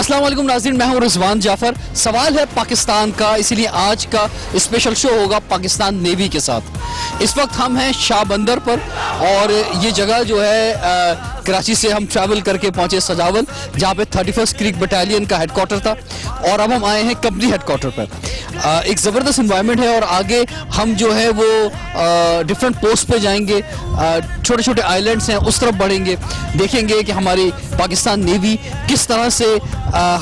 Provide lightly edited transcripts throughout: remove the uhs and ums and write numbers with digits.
अस्सलाम वालेकुम नाज़रीन, मैं हूं रिजवान जाफर। सवाल है पाकिस्तान का, इसीलिए आज का स्पेशल शो होगा पाकिस्तान नेवी के साथ। इस वक्त हम हैं शाह बंदर पर और ये जगह जो है कराची से हम ट्रैवल करके पहुंचे सजावल, जहां पे 31st क्रीक बटालियन का हेडक्वार्टर था और अब हम आए हैं कंपनी हेडक्वार्टर पर। एक ज़बरदस्त इन्वायरमेंट है और आगे हम जो है वो डिफरेंट पोस्ट पे जाएंगे, छोटे छोटे आइलैंड्स हैं उस तरफ बढ़ेंगे, देखेंगे कि हमारी पाकिस्तान नेवी किस तरह से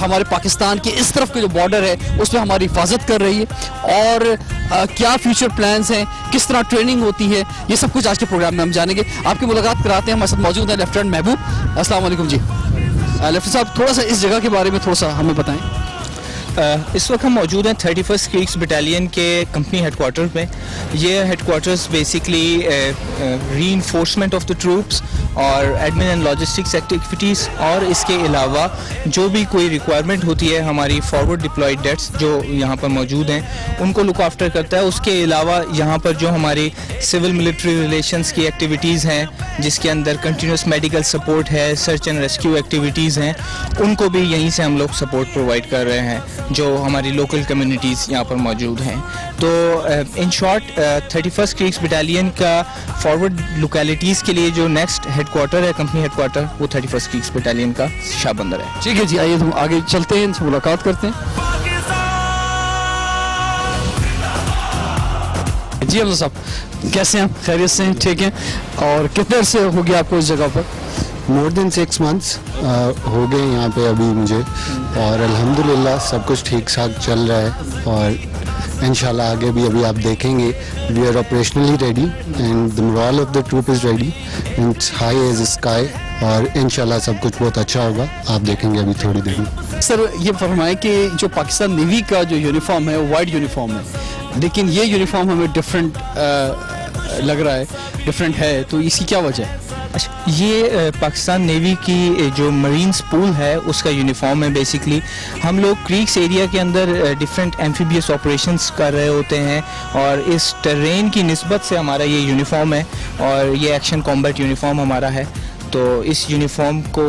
हमारे पाकिस्तान के इस तरफ के जो बॉर्डर है उस पर हमारी हिफाजत कर रही है और क्या फ्यूचर प्लान्स हैं, किस तरह ट्रेनिंग होती है, ये सब कुछ आज के प्रोग्राम में हम जानेंगे। आपकी मुलाकात कराते हैं, हमारे साथ मौजूद है लेफ्टिनेंट महबूब। अस्सलाम वालेकुम जी। लेफ्टिनेंट साहब, थोड़ा सा इस जगह के बारे में थोड़ा सा हमें बताएं। इस वक्त हम मौजूद हैं 31st क्रीक्स बटालियन के कंपनी हेडक्वार्टर में। ये headquarters basically reinforcement of the troops और एडमिन एंड लॉजिस्टिक्स एक्टिविटीज़ और इसके अलावा जो भी कोई रिक्वायरमेंट होती है हमारी फॉरवर्ड डिप्लॉयड डेट्स जो यहाँ पर मौजूद हैं उनको लुक आफ्टर करता है। उसके अलावा यहाँ पर जो हमारी सिविल मिलिट्री रिलेशंस की एक्टिविटीज़ हैं जिसके अंदर कंटिन्यूस मेडिकल सपोर्ट है, सर्च एंड रेस्क्यू एक्टिविटीज़ हैं, उनको भी यहीं से हम लोग सपोर्ट प्रोवाइड कर रहे हैं जो हमारी लोकल कम्युनिटीज़ यहाँ पर मौजूद हैं। तो in short 31st creeks battalion का फॉरवर्ड लोकेलिटीज़ के लिए जो नेक्स्ट हेडक्वार्टर है कंपनी हेडक्वार्टर वो 31st क्रीक्स बटालियन का शाह बंदर है। ठीक है जी, आइए हम आगे चलते हैं, इनसे मुलाकात करते हैं। जी अब्दुल साहब, कैसे हैं? खैरियत से हैं? ठीक हैं। और कितने अरसे हो गया आपको इस जगह पर? मोर देन 6 months हो गए यहाँ पे अभी मुझे, और अल्हम्दुलिल्लाह सब कुछ ठीक ठाक चल रहा है और इंशाल्लाह आगे भी अभी आप देखेंगे we are operationally ready and the morale of the troop is ready and high as sky, और इंशाल्लाह सब कुछ बहुत अच्छा होगा, आप देखेंगे अभी थोड़ी देर में। सर ये फरमाएं कि जो पाकिस्तान नेवी का जो यूनिफॉर्म है वो वाइट यूनिफॉर्म है, लेकिन ये यूनिफॉर्म हमें डिफरेंट लग रहा है, डिफरेंट है, तो इसकी क्या वजह है? अच्छा, ये पाकिस्तान नेवी की जो मरीन्स पूल है उसका यूनिफॉर्म है। बेसिकली हम लोग क्रीक्स एरिया के अंदर डिफरेंट एम्फीबियस ऑपरेशंस कर रहे होते हैं और इस टेरेन की निस्बत से हमारा ये यूनिफॉर्म है और ये एक्शन कॉम्बैट यूनिफॉर्म हमारा है। तो इस यूनिफॉर्म को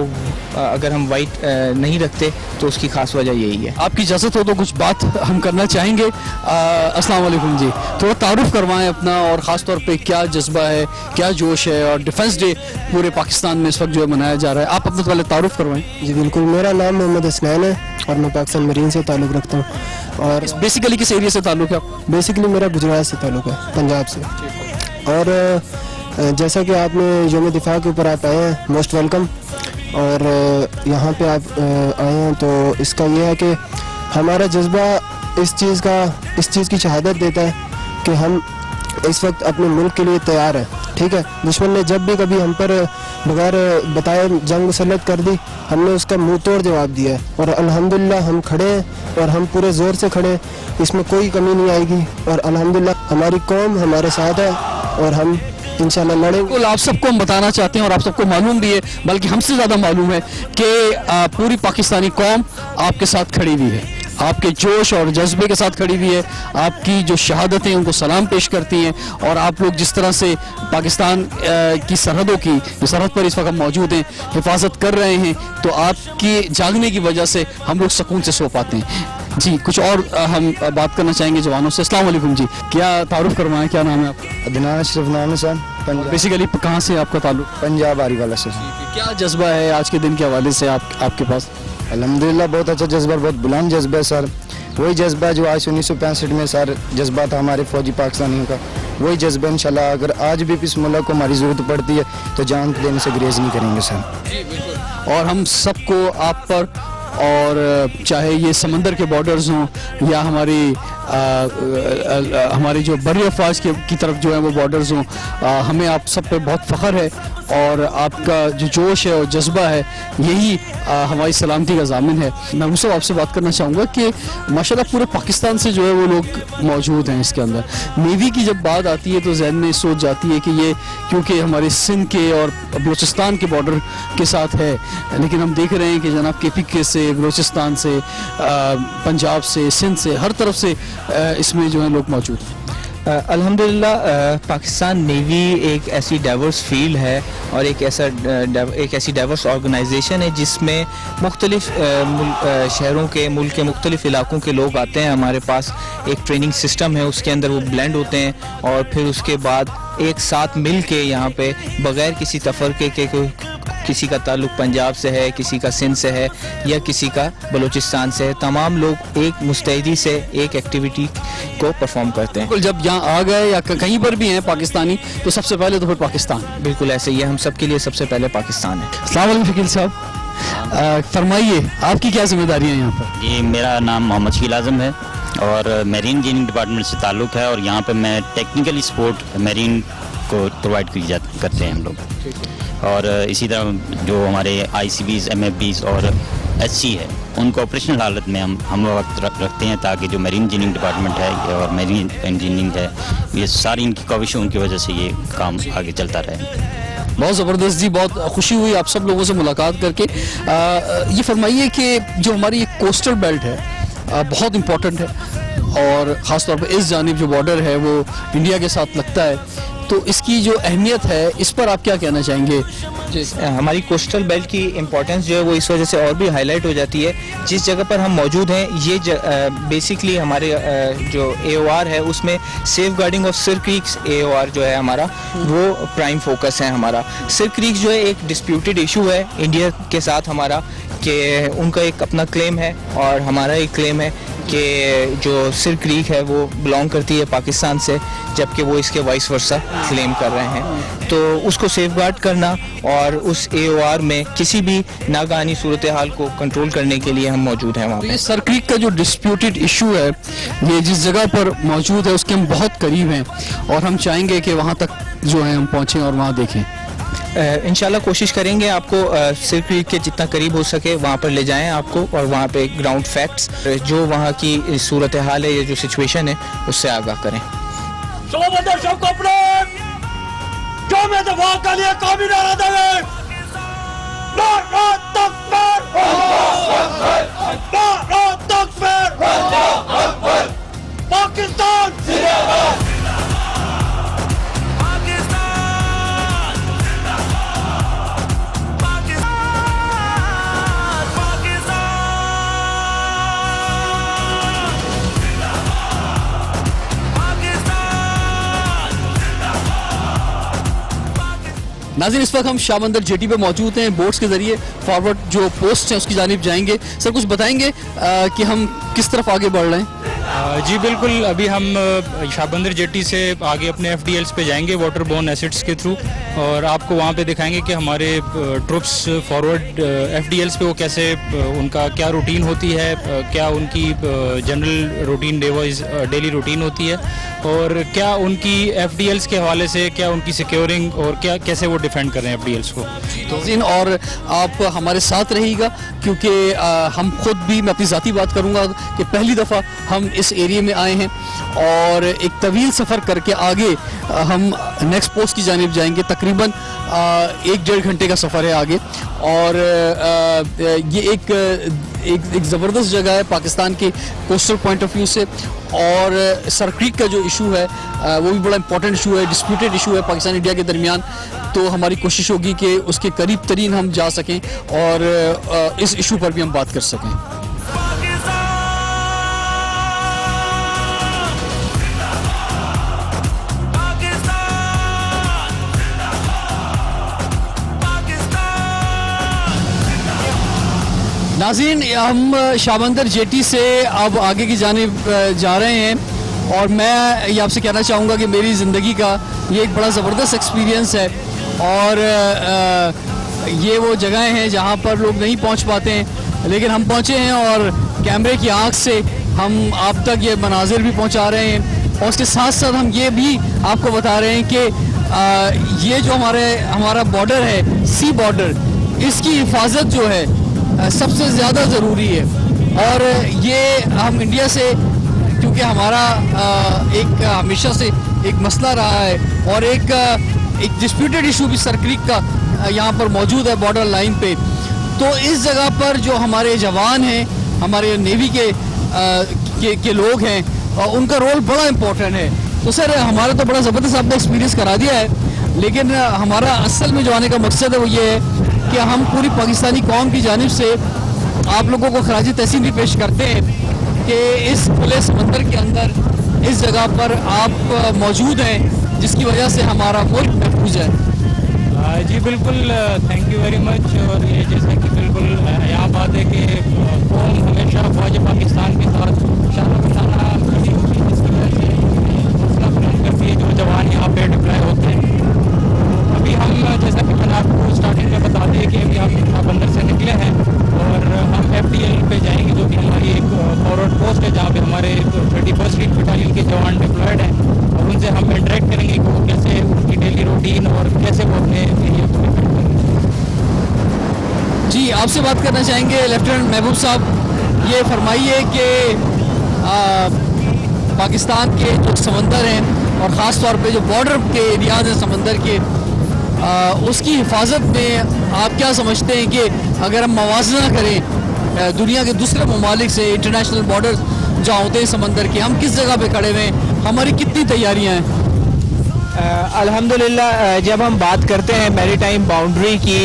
अगर हम वाइट नहीं रखते तो उसकी खास वजह यही है। आपकी इजाज़त हो तो कुछ बात हम करना चाहेंगे। अस्सलाम वालेकुम जी, थोड़ा तारुफ करवाएं अपना और ख़ास तौर पे क्या जज्बा है, क्या जोश है, और डिफेंस डे पूरे पाकिस्तान में इस वक्त जो है मनाया जा रहा है, आप अपना पहले तारुफ करवाएं। जी बिल्कुल, मेरा नाम मोहम्मद हसनैन है और मैं पाकिस्तान मरीन से ताल्लुक़ रखता हूँ। और बेसिकली किस एरिया से ताल्लुक़ है आप? बेसिकली मेरा गुजरात से ताल्लुक़ है, पंजाब से। और जैसा कि आपने यौम दिफा के ऊपर आप आए हैं, मोस्ट वेलकम। और यहाँ पे आप आए हैं तो इसका ये है कि हमारा जज्बा इस चीज़ की शहादत देता है कि हम इस वक्त अपने मुल्क के लिए तैयार हैं। ठीक है, दुश्मन ने जब भी कभी हम पर बगैर बताए जंग मुसल्लत कर दी, हमने उसका मुंह तोड़ जवाब दिया है और अल्हम्दुलिल्लाह हम खड़े हैं और हम पूरे ज़ोर से खड़े हैं, इसमें कोई कमी नहीं आएगी और अल्हम्दुलिल्लाह हमारी कौम हमारे साथ है और हम इंशाल्लाह लड़ेंगे। आप सबको हम बताना चाहते हैं और आप सबको मालूम भी है, बल्कि हमसे ज़्यादा मालूम है कि पूरी पाकिस्तानी कौम आपके साथ खड़ी हुई है, आपके जोश और जज्बे के साथ खड़ी हुई है, आपकी जो शहादतें उनको सलाम पेश करती हैं और आप लोग जिस तरह से पाकिस्तान की सरहदों की जो सरहद पर इस वक्त मौजूद हैं हिफाजत कर रहे हैं, तो आपकी जागने की वजह से हम लोग सुकून से सो पाते हैं। जी कुछ और हम बात करना चाहेंगे जवानों से। अस्सलाम वालेकुम जी, क्या तारुफ करवाएं, क्या नाम है आपका? अदनान अशरफ नाम है सर, पंजाब। बेसिकली कहाँ से आपका ताल्लुक? पंजाब आरी वाला से। क्या जज्बा है आज के दिन के हवाले से आपके पास? अल्हम्दुलिल्लाह बहुत अच्छा जज्बा, बहुत बुलंद जज्बा है सर। वही जज्बा जो आज 1965 में सर जज्बा था हमारे फौजी पाकिस्तानियों का, वही जज्बा इंशाल्लाह अगर आज भी इस मुल्क को हमारी ज़रूरत पड़ती है तो जान देने से ग्रेज नहीं करेंगे सर। और हम सबको आप पर, और चाहे ये समंदर के बॉर्डर्स हों या हमारी जो बरी अफवाज की तरफ जो है वो बॉर्डर्स हों, हमें आप सब पे बहुत फ़ख्र है और आपका जो जोश है और जज्बा है यही हमारी सलामती का ज़ामिन है। मैं मुझसे आपसे बात करना चाहूँगा कि माशाल्लाह पूरे पाकिस्तान से जो है वो लोग मौजूद हैं इसके अंदर। नेवी की जब बात आती है तो जहन में सोच जाती है कि ये क्योंकि हमारे सिंध के और बलूचिस्तान के बॉर्डर के साथ है, लेकिन हम देख रहे हैं कि जनाब KPK से, बलूचिस्तान से, पंजाब से, सिंध से, हर तरफ से इसमें जो है लोग मौजूद हैं। अल्हम्दुलिल्लाह पाकिस्तान नेवी एक ऐसी डाइवर्स फील्ड है और एक ऐसी डाइवर्स ऑर्गेनाइजेशन है जिसमें मुख्तलिफ शहरों के मुल्क के मुख्तलिफ इलाकों के लोग आते हैं हमारे पास। एक ट्रेनिंग सिस्टम है, उसके अंदर वो ब्लेंड होते हैं और फिर उसके बाद एक साथ मिल के यहाँ पे बग़ैर किसी तफरके के किसी का ताल्लुक पंजाब से है, किसी का सिंध से है या किसी का बलूचिस्तान से है, तमाम लोग एक मुस्तैदी से एक एक्टिविटी को परफॉर्म करते हैं। बिल्कुल, जब यहाँ आ गए या कहीं पर भी हैं पाकिस्तानी तो सबसे पहले तो फिर पाकिस्तान। बिल्कुल ऐसे ही है, हम सब के लिए सबसे पहले पाकिस्तान है। अस्सलाम वालेकुम शकील साहब, फरमाइए आपकी क्या जिम्मेदारी है यहाँ पर? जी, मेरा नाम मोहम्मद शकील आज़म है और मेरीन इंजीनियरिंग डिपार्टमेंट से ताल्लुक़ है और यहाँ पे मैं टेक्निकली सपोर्ट मेरीन को प्रोवाइड करते हैं हम लोग। और इसी तरह जो हमारे ICBs, MFBs और SC है उनको ऑपरेशनल हालत में हम वक्त रखते हैं ताकि जो मेरीन इंजीनियरिंग डिपार्टमेंट है और मेरीन इंजीनियरिंग है ये सारी इनकी कोशिशों की वजह से ये काम आगे चलता रहे। बहुत ज़बरदस्त जी, बहुत खुशी हुई आप सब लोगों से मुलाकात करके। ये फरमाइए कि जो हमारी कोस्टल बेल्ट है बहुत इम्पोर्टेंट है और ख़ास तौर पर इस जानिब जो बॉर्डर है वो इंडिया के साथ लगता है, तो इसकी जो अहमियत है इस पर आप क्या कहना चाहेंगे? हमारी कोस्टल बेल्ट की इम्पोर्टेंस जो है वो इस वजह से और भी हाईलाइट हो जाती है। जिस जगह पर हम मौजूद हैं ये बेसिकली हमारे जो AOR है उसमें सेफ गार्डिंग ऑफ सिर क्रीक्स AOR जो है हमारा वो प्राइम फोकस है हमारा। सिर क्रीक्स जो है एक डिस्प्यूटेड इशू है इंडिया के साथ हमारा, कि उनका एक अपना क्लेम है और हमारा एक क्लेम है कि जो सिर क्रीक है वो बिलोंग करती है पाकिस्तान से, जबकि वो इसके वाइस वर्सा क्लेम कर रहे हैं। तो उसको सेफ गार्ड करना और उस AOR में किसी भी नागानी सूरत हाल को कंट्रोल करने के लिए हम मौजूद हैं वहाँ तो पे। ये सर क्रीक का जो डिस्प्यूटेड इशू है ये जिस जगह पर मौजूद है उसके हम बहुत करीब हैं और हम चाहेंगे कि वहाँ तक जो है हम पहुँचें और वहाँ देखें। इंशाल्लाह कोशिश करेंगे आपको सिर क्रीक के जितना करीब हो सके वहाँ पर ले जाएं आपको और वहाँ पे ग्राउंड फैक्ट्स जो वहाँ की सूरत हाल है या जो सिचुएशन है उससे आगाह करें। नाज़रीन, इस वक्त हम शाह बंदर जेटी पे मौजूद हैं। बोट्स के ज़रिए फॉरवर्ड जो पोस्ट हैं उसकी जानिब जाएंगे। सर कुछ बताएंगे कि हम किस तरफ आगे बढ़ रहे हैं? जी बिल्कुल, अभी हम शाह बंदर जेटी से आगे अपने FDLs पे जाएंगे वाटर बोर्न एसिड्स के थ्रू और आपको वहाँ पे दिखाएंगे कि हमारे ट्रुप्स फॉरवर्ड FDLs पे वो कैसे उनका क्या रूटीन होती है, क्या उनकी जनरल रूटीन डेली रूटीन होती है और क्या उनकी FDLs के हवाले से क्या उनकी सिक्योरिंग और क्या कैसे वो डिफेंड कर रहे हैं FDLs को। तो और आप हमारे साथ रहिएगा क्योंकि हम खुद भी, मैं अपनी ज़ाती बात करूँगा कि पहली दफ़ा हम इस एरिया में आए हैं और एक तवील सफ़र करके आगे हम नेक्स्ट पोस्ट की जानिब जाएंगे। तकरीबन 1-1.5 घंटे का सफ़र है आगे और ये एक ज़बरदस्त जगह है पाकिस्तान के कोस्टल पॉइंट ऑफ व्यू से। और सर क्रीक का जो इशू है वो भी बड़ा इंपॉर्टेंट इशू है, डिस्प्यूटेड इशू है पाकिस्तान इंडिया के दरमियान। तो हमारी कोशिश होगी कि उसके करीब तरीन हम जा सकें और इस इशू पर भी हम बात कर सकें। नाज़रीन, हम शाह बंदर जेटी से अब आगे की जानिब जा रहे हैं और मैं ये आपसे कहना चाहूँगा कि मेरी ज़िंदगी का ये एक बड़ा ज़बरदस्त एक्सपीरियंस है और ये वो जगहें हैं जहाँ पर लोग नहीं पहुँच पाते हैं, लेकिन हम पहुँचे हैं और कैमरे की आँख से हम आप तक ये मनाजिर भी पहुँचा रहे हैं और उसके साथ साथ हम ये भी आपको बता रहे हैं कि ये जो हमारा बॉर्डर है, सी बॉर्डर, इसकी हिफाजत जो है सबसे ज़्यादा ज़रूरी है। और ये हम इंडिया से, क्योंकि हमारा एक हमेशा से एक मसला रहा है और एक डिस्प्यूटेड इशू भी सर क्रीक का यहाँ पर मौजूद है बॉर्डर लाइन पे, तो इस जगह पर जो हमारे जवान हैं, हमारे नेवी के लोग हैं, उनका रोल बड़ा इम्पोर्टेंट है तो सर हमारा तो बड़ा ज़बरदस्त आपने एक्सपीरियंस करा दिया है, लेकिन हमारा असल में जो आने का मकसद है वो ये है कि हम पूरी पाकिस्तानी कौम की जानिब से आप लोगों को खराज तहसीन भी पेश करते हैं कि इस खुले समंदर के अंदर इस जगह पर आप मौजूद हैं, जिसकी वजह से हमारा मुल्क महफूज है। जी बिल्कुल, थैंक यू वेरी मच। और ये जैसा कि बिल्कुल यहाँ बात है कि कौम हमेशा फौज पाकिस्तान के साथ शाना बशाना खड़ी होती है, जिसकी वजह से हौसला बुलंद करती है जो जवान यहाँ पे डिप्लॉय होते हैं। अभी हम जैसा कि मैंने आपको स्टार्टिंग में बता दिया कि अभी हम शाहबंदर से निकले हैं और हम FDL पे जाएंगे, जो कि हमारी एक फॉरवर्ड पोस्ट है जहाँ पे हमारे 31st स्ट्रीट बटालियन के जवान डिप्लॉयड हैं, और उनसे हम इंटरेक्ट करेंगे कि वो कैसे उनकी डेली रूटीन और कैसे वो अपने एरिया को डिफेंड करेंगे। जी आपसे बात करना चाहेंगे लेफ्टिनेंट महबूब साहब, ये फरमाइए कि पाकिस्तान के जो समंदर हैं और ख़ास तौर पे जो बॉर्डर के एरियाज हैं समंदर के, उसकी हिफाजत में आप क्या समझते हैं कि अगर हम मवाजना करें दुनिया के दूसरे ममालिक से, इंटरनेशनल बॉर्डर जहाँ होते हैं समंदर के, हम किस जगह पे खड़े हुए हैं, हमारी कितनी तैयारियां हैं? अल्हम्दुलिल्लाह, जब हम बात करते हैं मैरीटाइम बाउंड्री की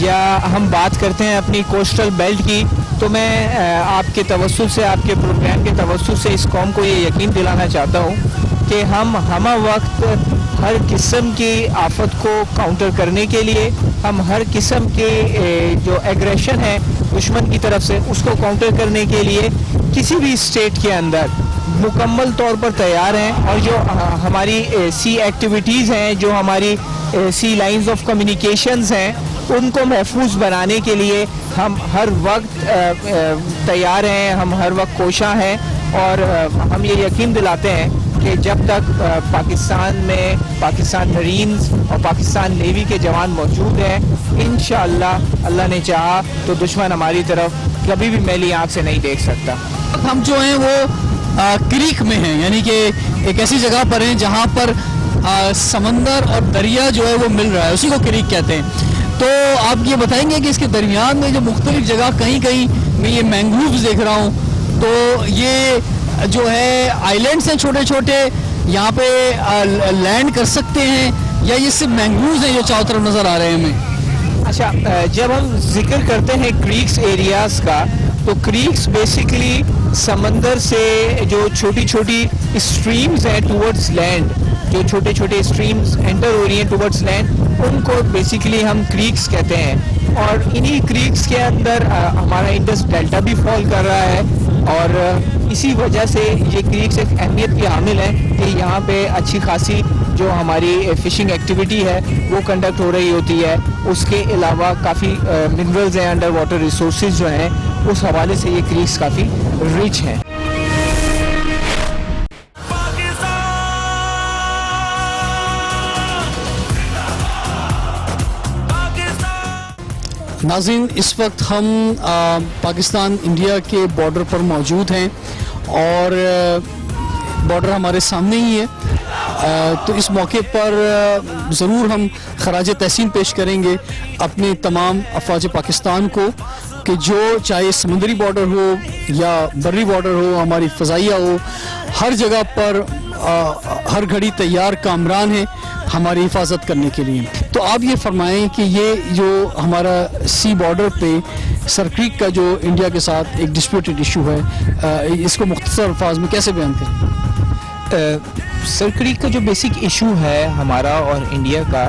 या हम बात करते हैं अपनी कोस्टल बेल्ट की, तो मैं आपके तवज्जुह से, आपके प्रोग्राम के तवज्जुह से इस कौम को ये यकीन दिलाना चाहता हूँ कि हम वक्त हर किस्म की आफत को काउंटर करने के लिए, हम हर किस्म के जो एग्रेशन है दुश्मन की तरफ से, उसको काउंटर करने के लिए किसी भी स्टेट के अंदर मुकम्मल तौर पर तैयार हैं। और जो हमारी सी एक्टिविटीज़ हैं, जो हमारी सी लाइंस ऑफ कम्युनिकेशंस हैं, उनको महफूज बनाने के लिए हम हर वक्त तैयार हैं, हम हर वक्त कोशा हैं। और हम ये यकीन दिलाते हैं कि जब तक पाकिस्तान में पाकिस्तान मरीन्स और पाकिस्तान नेवी के जवान मौजूद हैं, इंशाअल्लाह अल्लाह ने चाहा तो दुश्मन हमारी तरफ कभी भी मैली आँख से नहीं देख सकता। हम जो हैं वो क्रीक में हैं, यानी कि एक ऐसी जगह पर हैं जहाँ पर समंदर और दरिया जो है वो मिल रहा है, उसी को क्रीक कहते हैं। तो आप ये बताएंगे कि इसके दरमियान में जो मुख्तलिफ जगह कहीं कहीं मैं ये मैंग्रोव्स देख रहा हूँ, तो ये जो है आइलैंड्स हैं छोटे छोटे, यहाँ पे लैंड कर सकते हैं या ये सिर्फ मैंग्रोव्स हैं जो चारों तरफ नज़र आ रहे हैं हमें? अच्छा, जब हम जिक्र करते हैं क्रीक्स एरियाज़ का, तो क्रीक्स बेसिकली समंदर से जो छोटी छोटी स्ट्रीम्स हैं टुवर्ड्स लैंड, जो छोटे छोटे स्ट्रीम्स एंटर हो रही हैं टुवर्ड्स लैंड, उनको बेसिकली हम क्रीक्स कहते हैं। और इन्हीं क्रीक्स के अंदर हमारा इंडस डेल्टा भी फॉल कर रहा है, और इसी वजह से ये क्रीक्स एक अहमियत की हामिल है कि यहाँ पे अच्छी खासी जो हमारी फ़िशिंग एक्टिविटी है वो कंडक्ट हो रही होती है। उसके अलावा काफ़ी मिनरल्स हैं, अंडर वाटर रिसोर्सेज जो हैं, उस हवाले से ये क्रीक्स काफ़ी रिच हैं। नाज़रीन, इस वक्त हम पाकिस्तान इंडिया के बॉर्डर पर मौजूद हैं और बॉर्डर हमारे सामने ही है। तो इस मौके पर ज़रूर हम खराज तहसीन पेश करेंगे अपने तमाम अफवाज पाकिस्तान को कि जो चाहे समुद्री बॉर्डर हो या बर्री बॉर्डर हो, हमारी फ़ज़ाइया हो, हर जगह पर हर घड़ी तैयार कामरान है हमारी हिफाजत करने के लिए। तो आप ये फरमाएं कि ये जो हमारा सी बॉर्डर पे सर क्रीक का जो इंडिया के साथ एक डिस्प्यूटेड इशू है, इसको मुख्तसर अल्फाज में कैसे बयान करें? सर क्रीक का जो बेसिक इशू है हमारा और इंडिया का,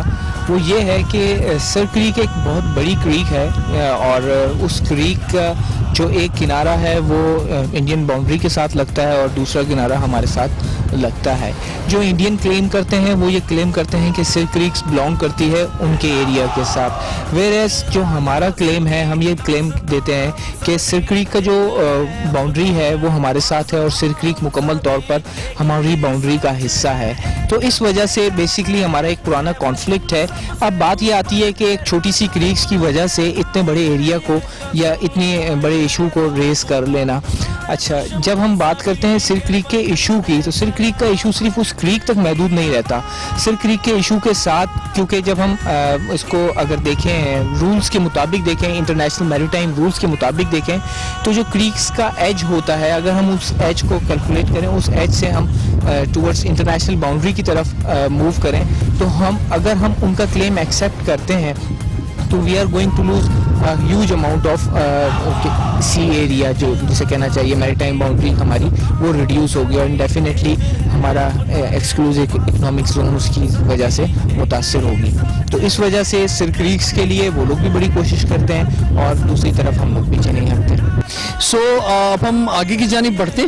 वो ये है कि सर क्रीक एक बहुत बड़ी क्रीक है और उस क्रीक का जो एक किनारा है वो इंडियन बाउंड्री के साथ लगता है और दूसरा किनारा हमारे साथ लगता है। जो इंडियन क्लेम करते हैं वो ये क्लेम करते हैं कि सिर क्रीक्स बिलोंग करती है उनके एरिया के साथ, वेयरएज जो हमारा क्लेम है, हम ये क्लेम देते हैं कि सिर क्रीक का जो बाउंड्री है वो हमारे साथ है और सिर क्रीक मुकम्मल तौर पर हमारी बाउंड्री का हिस्सा है। तो इस वजह से बेसिकली हमारा एक पुराना कॉन्फ्लिक्ट है। अब बात ये आती है कि एक छोटी सी क्रीक्स की वजह से इतने बड़े एरिया को या इतने बड़े ایشو کو ریز کر لینا. اچھا, جب ہم بات کرتے ہیں سر کریک کے ایشو کی, تو سر کریک کا ایشو صرف اس کریک تک محدود نہیں رہتا. سر کریک کے ایشو کے ساتھ, کیونکہ جب ہم اس کو اگر دیکھیں رولز کے مطابق دیکھیں, انٹرنیشنل میریٹائم رولز کے مطابق دیکھیں, تو جو کریکس کا ایج ہوتا ہے, اگر ہم اس ایج کو کیلکولیٹ کریں, اس ایج سے ہم ٹورڈس انٹرنیشنل باؤنڈری کی طرف موو کریں, تو اگر ہم ان کا کلیم ایکسیپٹ کرتے ہیں, تو we are going to lose huge amount of sea area, جو جسے کہنا چاہیے میریٹائم باؤنڈری ہماری, وہ ریڈیوس ہوگی, اور ڈیفینیٹلی ہمارا ایکسکلوزیو اکنامک زون اس کی وجہ سے متاثر ہوگی. تو اس وجہ سے سر کریکس کے لیے وہ لوگ بھی بڑی کوشش کرتے ہیں, اور دوسری طرف ہم لوگ پیچھے نہیں ہٹتے. سو اب ہم آگے کی جانب بڑھتے,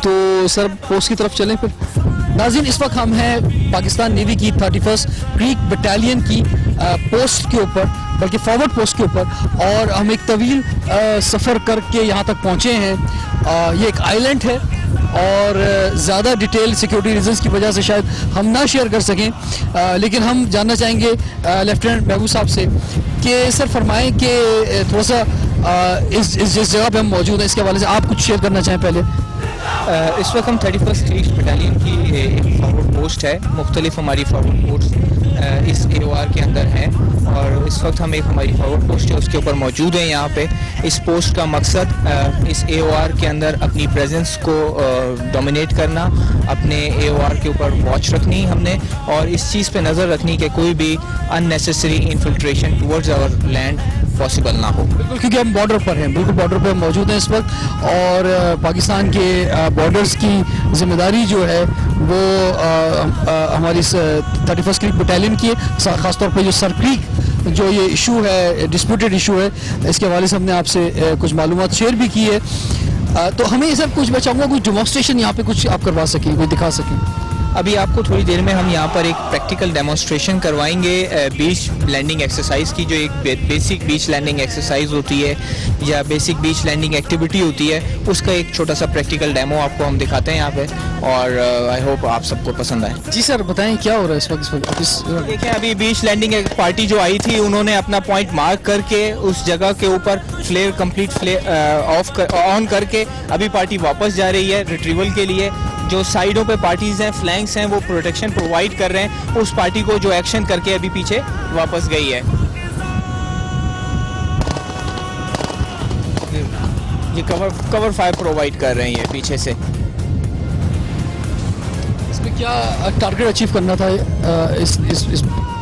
تو سر پوسٹ کی طرف چلیں پھر. ناظرین, اس وقت ہم ہیں پاکستان نیوی کی 31 کریک بٹالین کی پوسٹ کے اوپر, بلکہ فارورڈ پوسٹ کے اوپر, اور ہم ایک طویل سفر کر کے یہاں تک پہنچے ہیں. یہ ایک آئی لینڈ ہے, اور زیادہ ڈیٹیل سیکیورٹی ریزنز کی وجہ سے شاید ہم نہ شیئر کر سکیں, لیکن ہم جاننا چاہیں گے لیفٹیننٹ محبوب صاحب سے کہ سر فرمائیں کہ تھوڑا سا جس جگہ پہ ہم موجود ہیں اس کے حوالے سے آپ کچھ شیئر کرنا چاہیں پہلے. اس وقت ہم 31 کریکس بٹالین کی ایک فارورڈ پوسٹ ہے. مختلف ہماری فارورڈ پوسٹ اس اے او آر کے اندر ہیں, اور اس وقت ہم ایک ہماری فارورڈ پوسٹ ہے اس کے اوپر موجود ہیں یہاں پہ. اس پوسٹ کا مقصد اس اے او آر کے اندر اپنی پریزنس کو ڈومینیٹ کرنا, اپنے اے او آر کے اوپر واچ رکھنی ہم نے, اور اس چیز پہ نظر رکھنی کہ کوئی بھی ان نیسیسری انفلٹریشن ٹورڈز آور لینڈ پاسبل نہ ہو. بالکل, کیونکہ ہم بارڈر پر ہیں, بالکل بارڈر پر موجود ہیں اس وقت, اور پاکستان کے بارڈرز کی ذمہ داری جو ہے وہ ہماری 31 کریک بٹالین کی ہے. خاص طور پہ جو سر کریک جو یہ ایشو ہے, ڈسپیوٹیڈ ایشو ہے, اس کے حوالے سے ہم نے آپ سے کچھ معلومات شیئر بھی کی ہے. تو ہمیں سب کچھ میں چاہوں گا کچھ ڈیمونسٹریشن یہاں پہ کچھ آپ کروا سکیں, کوئی دکھا سکیں. ابھی آپ کو تھوڑی دیر میں ہم یہاں پر ایک پریکٹیکل ڈیمونسٹریشن کروائیں گے بیچ لینڈنگ ایکسرسائز کی, جو ایک بیسک بیچ لینڈنگ ایکسرسائز ہوتی ہے یا بیسک بیچ لینڈنگ ایکٹیویٹی ہوتی ہے, اس کا ایک چھوٹا سا پریکٹیکل ڈیمو آپ کو ہم دکھاتے ہیں یہاں پہ, اور آئی ہوپ آپ سب کو پسند آئے. جی سر بتائیں کیا ہو رہا ہے اس وقت. دیکھیں, ابھی بیچ لینڈنگ ایک پارٹی جو آئی تھی, انہوں نے اپنا پوائنٹ مارک کر کے اس جگہ کے اوپر فلیئر کمپلیٹ آن کر کے ابھی پارٹی واپس جا رہی ہے ریٹریول کے لیے. جو سائڈوں پہ پارٹیز ہیں, فلینکس ہیں, وہ پروٹیکشن پرووائڈ کر رہے ہیں اس پارٹی کو جو ایکشن کر کے ابھی پیچھے واپس گئی ہے. یہ کور فائر پرووائڈ کر رہے ہیں یہ پیچھے سے. اس میں کیا ٹارگیٹ اچیو کرنا تھا؟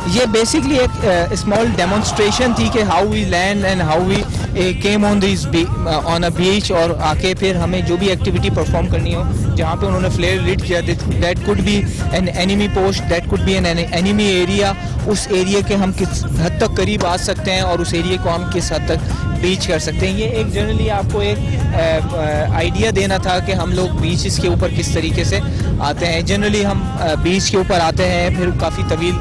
یہ بیسکلی ایک اسمال ڈیمونسٹریشن تھی کہ how we land and how we came on these on a beach, اور آ کے پھر ہمیں جو بھی ایکٹیویٹی پرفارم کرنی ہو, جہاں پہ انہوں نے فلیئر لیڈ کیا, that could be an enemy post, that could be an enemy area, اس ایریا کے ہم کس حد تک قریب آ سکتے ہیں اور اس ایریا کو ہم کس حد تک بیچ کر سکتے ہیں. یہ ایک جنرلی آپ کو ایک آئیڈیا دینا تھا کہ ہم لوگ بیچز کے اوپر کس طریقے سے آتے ہیں. جنرلی ہم بیچ کے اوپر آتے ہیں, پھر کافی طویل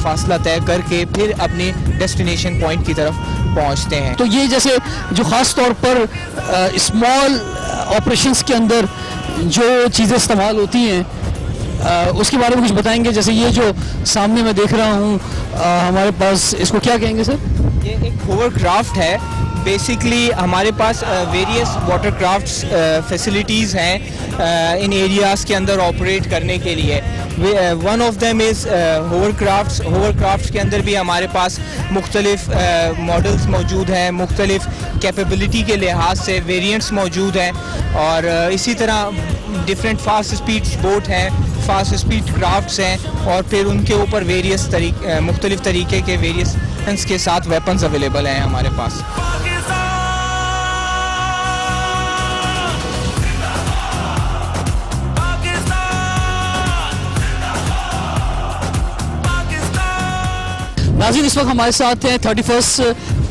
فاصلہ طے کر کے پھر اپنے ڈیسٹینیشن پوائنٹ کی طرف پہنچتے ہیں. تو یہ جیسے جو خاص طور پر اسمال آپریشنز کے اندر جو چیزیں استعمال ہوتی ہیں اس کے بارے میں کچھ بتائیں گے. جیسے یہ جو سامنے میں دیکھ رہا ہوں ہمارے پاس, اس کو کیا کہیں گے سر؟ یہ ایک ہوور کرافٹ ہے. بیسکلی ہمارے پاس ویریس واٹر کرافٹس فیسلٹیز ہیں ان ایریاز کے اندر آپریٹ کرنے کے لیے. One of them is hovercrafts. Hovercrafts کے اندر بھی ہمارے پاس مختلف ماڈلز موجود ہیں, مختلف کیپیبلٹی کے لحاظ سے ویریئنٹس موجود ہیں, اور اسی طرح ڈفرینٹ فاسٹ اسپیڈ بوٹ ہیں, فاسٹ اسپیڈ کرافٹس ہیں, اور پھر ان کے اوپر ویریس مختلف طریقے کے ویریئنٹس کے ساتھ ویپنز اویلیبل ہیں ہمارے پاس. ناظرین, اس وقت ہمارے ساتھ ہیں 31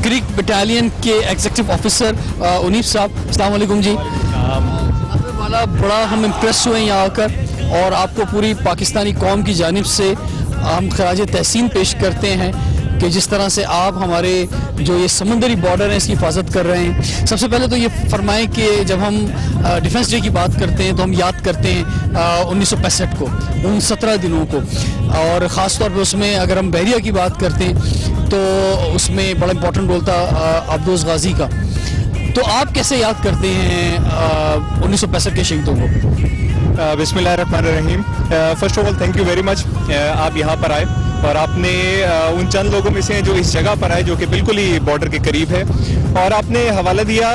کریک بٹالین کے ایگزیکٹو آفیسر انیف صاحب. السلام علیکم جی. والا بڑا ہم امپریس ہوئے ہیں یہاں آ کر, اور آپ کو پوری پاکستانی قوم کی جانب سے ہم خراج تحسین پیش کرتے ہیں کہ جس طرح سے آپ ہمارے جو یہ سمندری بارڈر ہیں اس کی حفاظت کر رہے ہیں. سب سے پہلے تو یہ فرمائیں کہ جب ہم ڈیفنس ڈے کی بات کرتے ہیں تو ہم یاد کرتے ہیں 1965 کو, ان 17 دنوں کو, اور خاص طور پہ اس میں اگر ہم بحریہ کی بات کرتے ہیں تو اس میں بڑا امپورٹنٹ رول تھا عبدوس غازی کا. तो आप कैसे याद करते हैं 1965 के शहीदों को? बिस्मिल्लाहिर्रहमानिर्रहीम। First of all thank you very much, आप यहाँ पर आए और आपने उन चंद लोगों में से हैं जो इस जगह पर आए जो कि बिल्कुल ही बॉर्डर के करीब है, और आपने हवाला दिया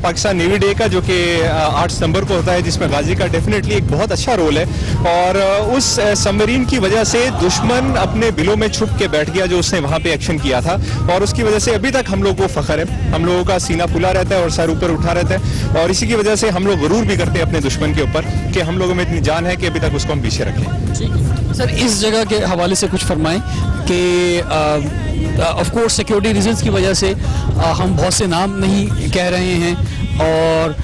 पाकिस्तान नेवी डे का जो कि 8 सितंबर को होता है, जिसमें गाजी का डेफिनेटली एक बहुत अच्छा रोल है। और उस सबमरीन की वजह से दुश्मन अपने बिलों में छुप के बैठ गया जो उसने वहाँ पे एक्शन किया था, और उसकी वजह से अभी तक हम लोग को फख्र है, हम लोगों का सीना फुला रहता है और सर ऊपर उठा रहता है, और इसी की वजह से हम लोग गरूर भी करते हैं अपने दुश्मन के ऊपर कि हम लोगों में इतनी जान है कि अभी तक उसको हम पीछे रखें। सर, इस जगह के हवाले से कुछ फरमाएं कि ऑफ कोर्स सिक्योरिटी रीजंस की वजह से हम बहुत से नाम नहीं कह रहे हैं, और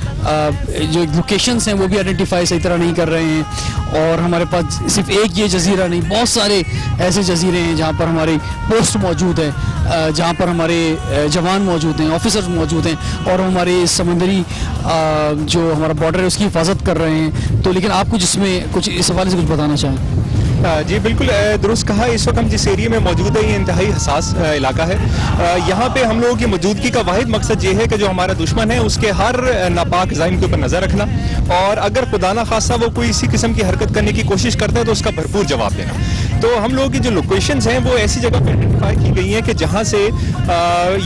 जो लोकेशंस हैं वो भी आइडेंटिफाई सही तरह नहीं कर रहे हैं, और हमारे पास सिर्फ एक ये जजीरा नहीं, बहुत सारे ऐसे जजीरे हैं जहाँ पर हमारी पोस्ट मौजूद है, जहाँ पर हमारे जवान मौजूद हैं, ऑफिसर्स मौजूद हैं, और हमारे समंदरी जो हमारा बॉर्डर है उसकी हिफाजत कर रहे हैं। तो लेकिन आपको जिसमें कुछ इस हवाले से कुछ बताना चाहें? जी बिल्कुल दुरुस्त कहा। इस वक्त हम जिस एरिया में मौजूद है ये इंतहाई हसास इलाका है। यहाँ पे हम लोगों की मौजूदगी का वाहिद मकसद ये है कि जो हमारा दुश्मन है उसके हर नापाक ज़ाइम के ऊपर नज़र रखना, और अगर खुदा न खासा वो कोई इसी किस्म की हरकत करने की कोशिश करता है तो उसका भरपूर जवाब देना। तो हम लोगों की जो लोकेशंस हैं वो ऐसी जगह पर आइडेंटिफाई की गई हैं कि जहाँ से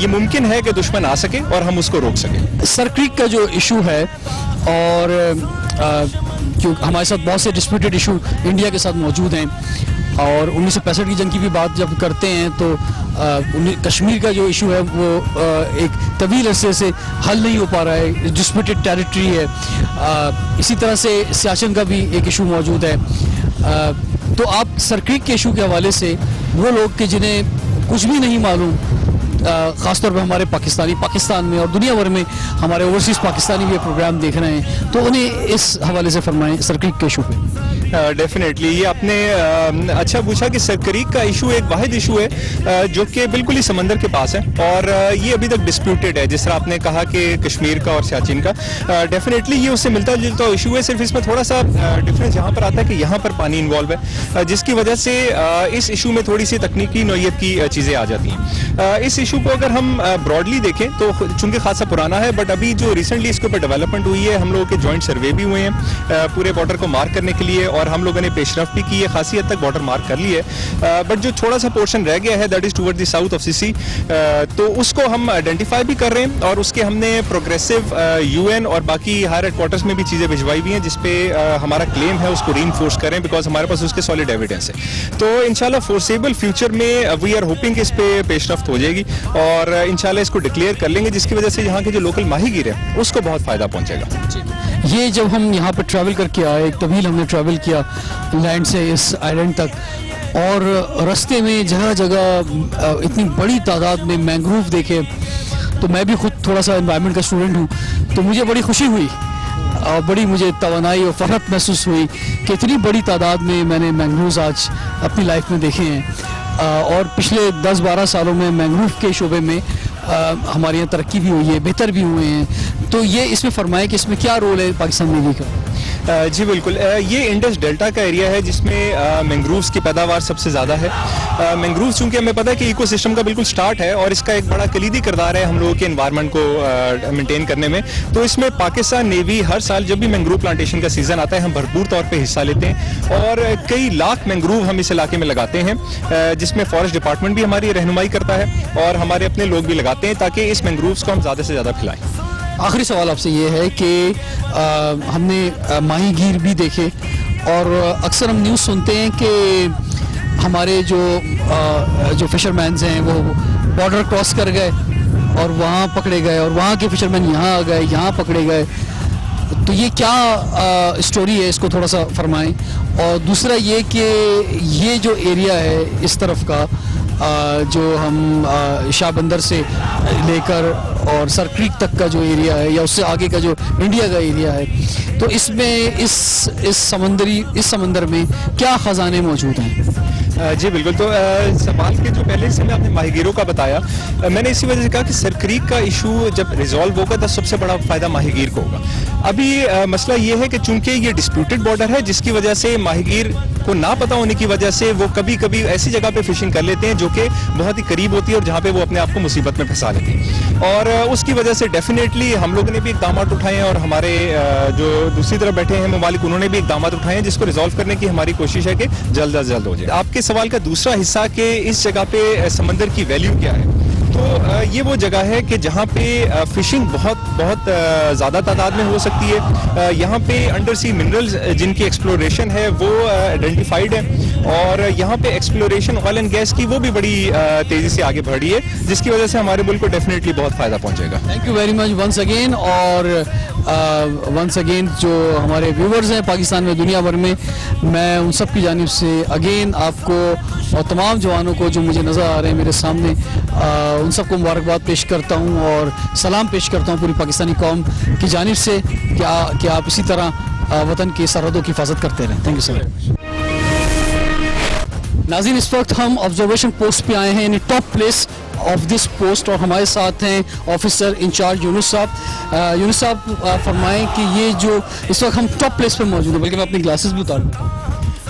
ये मुमकिन है कि दुश्मन आ सके और हम उसको रोक सकें। सर क्रीक का जो इशू है, और क्यों हमारे साथ बहुत से डिस्प्यूटेड इशू इंडिया के साथ मौजूद हैं, और 1965 की जंग की भी बात जब करते हैं तो कश्मीर का जो इशू है वो एक तवील अरसे से हल नहीं हो पा रहा है, डिस्प्यूटेड टेरिटरी है। इसी तरह से सियाचिन का भी एक इशू मौजूद है। तो आप सर क्रीक के इशू के हवाले से वो लोग कि जिन्हें कुछ भी नहीं मालूम, ख़ासतौर पर हमारे पाकिस्तान में और दुनिया भर में हमारे ओवरसीज़ पाकिस्तानी भी प्रोग्राम देख रहे हैं, तो उन्हें इस हवाले से फरमाएं सर क्रीक के इशू पे। डेफिनेटली ये आपने अच्छा पूछा कि सर क्रीक का इशू एक वाहिद इशू है जो कि बिल्कुल ही समंदर के पास है, और ये अभी तक डिस्प्यूटेड है। जिस तरह आपने कहा कि कश्मीर का और सियाचिन का, डेफिनेटली ये उससे मिलता जुलता इशू है, सिर्फ इसमें थोड़ा सा डिफरेंस यहाँ पर आता है कि यहाँ पर पानी इन्वॉल्व है, जिसकी वजह से इस इशू में थोड़ी सी तकनीकी नौयत की चीज़ें आ जाती हैं। इस इशू को अगर हम ब्रॉडली देखें तो चूंकि खासा पुराना है, बट अभी जो रिसेंटली इसके ऊपर डेवलपमेंट हुई है, हम लोगों के जॉइंट सर्वे भी हुए हैं पूरे बॉर्डर को मार्क करने के लिए, और हम लोगों ने पेशरफ भी की है, खासी हद तक बॉर्डर मार्क कर ली है, बट जो थोड़ा सा पोर्शन रह गया है that is toward the south of CC, तो उसको हम आइडेंटिफाई भी कर रहे हैं, और उसके हमने प्रोग्रेसिव यूएन और बाकी हायर हेडक्वार्टर्स में भी चीज़ें भिजवाई हुई हैं जिसपे हमारा क्लेम है उसको रीइंफोर्स करें, बिकॉज हमारे पास उसके सॉलिड एविडेंस है। तो इंशाल्लाह फोर्सेबल फ्यूचर में वी आर होपिंग कि इस पे पेशरफ्त हो जाएगी, और इंशाल्लाह इसको डिक्लेयर कर लेंगे, जिसकी वजह से यहाँ के जो लोकल माहीगीर है उसको बहुत फ़ायदा पहुँचेगा। ये जब हम यहाँ पर ट्रैवल करके आए, एक तवील हमने ट्रैवल किया लैंड से इस आइलैंड तक, और रास्ते में जगह जगह इतनी बड़ी तादाद में मैंग्रोव देखे, तो मैं भी खुद थोड़ा सा एनवायरनमेंट का स्टूडेंट हूँ, तो मुझे बड़ी खुशी हुई और बड़ी मुझे तवानाई और फ़खर महसूस हुई कि इतनी बड़ी तादाद में मैंने मैंग्रोव्स आज अपनी लाइफ में देखे हैं। और पिछले 10-12 सालों में मैंग्रोव के शोबे में हमारे यहाँ तरक्की भी हुई है, बेहतर भी हुए हैं। तो ये इसमें फरमाएं कि इसमें क्या रोल है पाकिस्तान नेवी का? जी बिल्कुल, ये इंडस डेल्टा का एरिया है जिसमें मैंग्रोव्स की पैदावार सबसे ज़्यादा है। मैंग्रोव्स चूँकि हमें पता है कि इकोसिस्टम का बिल्कुल स्टार्ट है और इसका एक बड़ा कलीदी किरदार है हम लोगों के एनवायरनमेंट को मेंटेन करने में, तो इसमें पाकिस्तान नेवी हर साल जब भी मैंग्रोव प्लांटेशन का सीज़न आता है हम भरपूर तौर पर हिस्सा लेते हैं, और कई लाख मैंग्रोव हम इस इलाके में लगाते हैं, जिसमें फॉरेस्ट डिपार्टमेंट भी हमारी रहनुमाई करता है और हमारे अपने लोग भी लगाते हैं ताकि इस मैंग्रोव्स को हम ज़्यादा से ज़्यादा फैलाएँ। आखिरी सवाल आपसे ये है कि हमने माहीगीर भी देखे, और अक्सर हम न्यूज़ सुनते हैं कि हमारे जो फिशरमैन्स हैं वो बॉर्डर क्रॉस कर गए और वहाँ पकड़े गए, और वहाँ के फिशरमैन यहाँ आ गए, यहाँ पकड़े गए। तो ये क्या स्टोरी है, इसको थोड़ा सा फरमाएं। और दूसरा ये कि ये जो एरिया है इस तरफ का, जो हम शाह बंदर से लेकर और सर क्रीक तक का जो एरिया है, या उससे आगे का जो इंडिया का एरिया है, तो इसमें इस समंदर में क्या ख़जाने मौजूद हैं? जी बिल्कुल, तो सवाल के जो पहले से आपने माहीगीरों का बताया, मैंने इसी वजह से कहा कि सरक्रीक का इशू जब रिजॉल्व होगा तो सबसे बड़ा फ़ायदा माहीगीर को होगा। अभी मसला ये है कि चूंकि ये डिस्प्यूटेड बॉर्डर है, जिसकी वजह से माहीगीर को ना पता होने की वजह से वो कभी कभी ऐसी जगह पे फिशिंग कर लेते हैं जो कि बहुत ही करीब होती है और जहाँ पे वो अपने आप को मुसीबत में फंसा लेते हैं, और उसकी वजह से डेफिनेटली हम लोगों ने भी इकदाम उठाए हैं और हमारे जो दूसरी तरफ बैठे हैं ममालिक, उन्होंने भी इकदाम उठाए हैं जिसको रिजॉल्व करने की हमारी कोशिश है कि जल्द अज जल्द हो जाए। आपके सवाल का दूसरा हिस्सा कि इस जगह पे समंदर की वैल्यू क्या है, तो ये वो जगह है कि जहाँ पे फिशिंग बहुत ज़्यादा तादाद में हो सकती है। यहाँ पे अंडर सी मिनरल्स जिनकी एक्सप्लोरेशन है वो आइडेंटिफाइड है, और यहाँ पे एक्सप्लोरेशन ऑयल एंड गैस की वो भी बड़ी तेज़ी से आगे बढ़ रही है, जिसकी वजह से हमारे मुल्क को डेफिनेटली बहुत फ़ायदा पहुँचेगा। Thank you very much once again. और वंस अगेन जो हमारे व्यूवर्स हैं पाकिस्तान में, दुनिया भर में, मैं उन सब की जानिब से अगेन आपको और तमाम जवानों को जो मुझे नज़र आ रहे हैं मेरे सामने, उन सबको मुबारकबाद पेश करता हूँ और सलाम पेश करता हूँ पूरी पाकिस्तानी कौम की जानिब से कि आप इसी तरह वतन की सरहदों की हिफाजत करते रहें। Thank you so much. नाज़रीन, इस वक्त हम ऑब्जर्वेशन पोस्ट पे आए हैं, यानी top place of this post, और हमारे साथ हैं ऑफिसर इंचार्ज यूनुस साहब। यूनुस साहब फरमाएं कि ये जो इस वक्त हम टॉप प्लेस पे मौजूद हैं, बल्कि मैं अपनी ग्लासेस भी उतार लूँ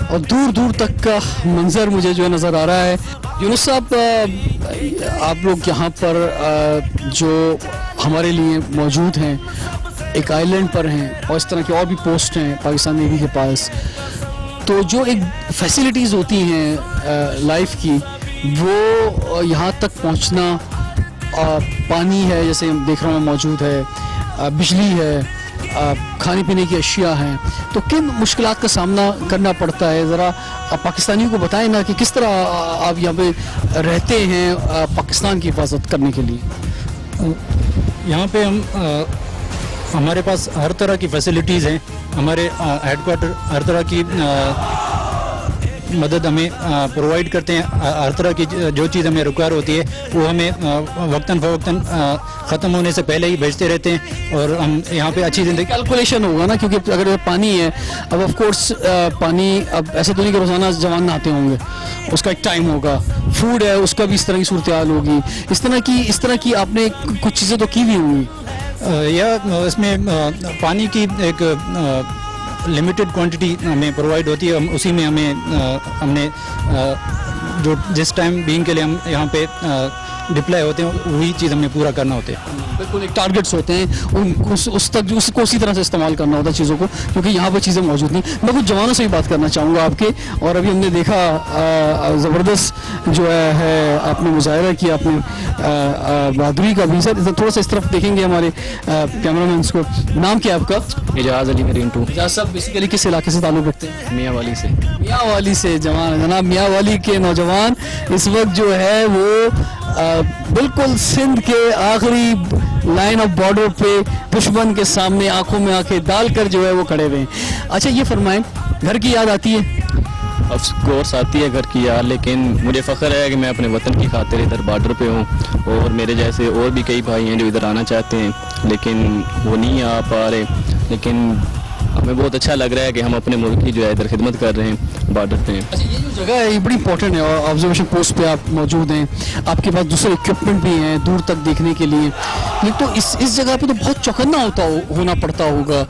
और दूर दूर तक का मंजर मुझे जो है नज़र आ रहा है। यूनुस साहब, आप लोग यहाँ पर जो हमारे लिए मौजूद हैं, एक आइलैंड पर हैं और इस तरह की और भी पोस्ट हैं पाकिस्तान नेवी के पास, तो जो एक फैसिलिटीज़ होती हैं लाइफ की, वो यहाँ तक पहुँचना, पानी है जैसे देख रहा हूँ मौजूद है, बिजली है, खाने पीने की अशिया हैं, तो किन मुश्किलात का सामना करना पड़ता है, ज़रा पाकिस्तानियों को बताएं ना कि किस तरह आप यहाँ पे रहते हैं पाकिस्तान की हिफाजत करने के लिए। यहाँ पे हमारे पास हर तरह की फैसिलिटीज़ हैं, हमारे हेडक्वार्टर हर तरह की मदद हमें प्रोवाइड करते हैं, हर तरह की जो चीज़ हमें रिक्वायर होती है वो हमें वक्तन फ़वक्तन ख़त्म होने से पहले ही भेजते रहते हैं, और हम यहाँ पे अच्छी ज़िंदगी। कैलकुलेशन होगा ना, क्योंकि अगर पानी है, अब ऑफ कोर्स पानी, अब ऐसा तो नहीं कि रोज़ाना जवान नहाते होंगे, उसका एक टाइम होगा, फूड है उसका भी इस तरह की सूरत हाल होगी, इस तरह की आपने कुछ चीज़ें तो की भी होंगी। या इसमें पानी की एक लिमिटेड क्वांटिटी हमें प्रोवाइड होती है, उसी में हमने जो जिस टाइम बीइंग के लिए हम यहाँ पे डिप्लॉय होते हैं वही चीज़ हमें पूरा करना होता है। बिल्कुल, एक टारगेट्स होते हैं, उस तक उसको उसी तरह से इस्तेमाल करना होता है चीज़ों को, क्योंकि यहाँ पर चीज़ें मौजूद नहीं। मैं कुछ जवानों से भी बात करना चाहूँगा आपके, और अभी हमने देखा ज़बरदस्त जो है आपने मुजाहरा किया अपने बहादुरी का भी। सर थोड़ा सा इस तरफ देखेंगे हमारे कैमरामैन को। नाम क्या है आपका? एजाज अली करीम टू। एजाज साहब बेसिकली किस इलाके से ताल्लुक़ रखते हैं? मियाँ वाली से। मियाँ वाली से जनाब मियाँ वाली के नौजवान इस वक्त जो है वो बिल्कुल सिंध के आखिरी लाइन ऑफ बॉर्डर पे दुश्मन के सामने आंखों में आंखें डालकर जो है वो खड़े हुए हैं। अच्छा, ये फरमाएं, घर की याद आती है? ऑफ कोर्स आती है घर की याद, लेकिन मुझे फ़ख्र है कि मैं अपने वतन की खातिर इधर बॉर्डर पे हूँ, और मेरे जैसे और भी कई भाई हैं जो इधर आना चाहते हैं लेकिन वो नहीं आ पा रहे, लेकिन हमें बहुत अच्छा लग रहा है कि हम अपने मुल्क की जो है इधर खिदमत कर रहे हैं बॉर्डर पे। अच्छा, ये जो जगह है ये बड़ी इंपॉर्टेंट है, और ऑब्जर्वेशन पोस्ट पे आप मौजूद हैं, आपके पास दूसरे इक्विपमेंट भी हैं दूर तक देखने के लिए, लेकिन तो इस जगह पे तो बहुत चौकन्ना होना पड़ता होगा,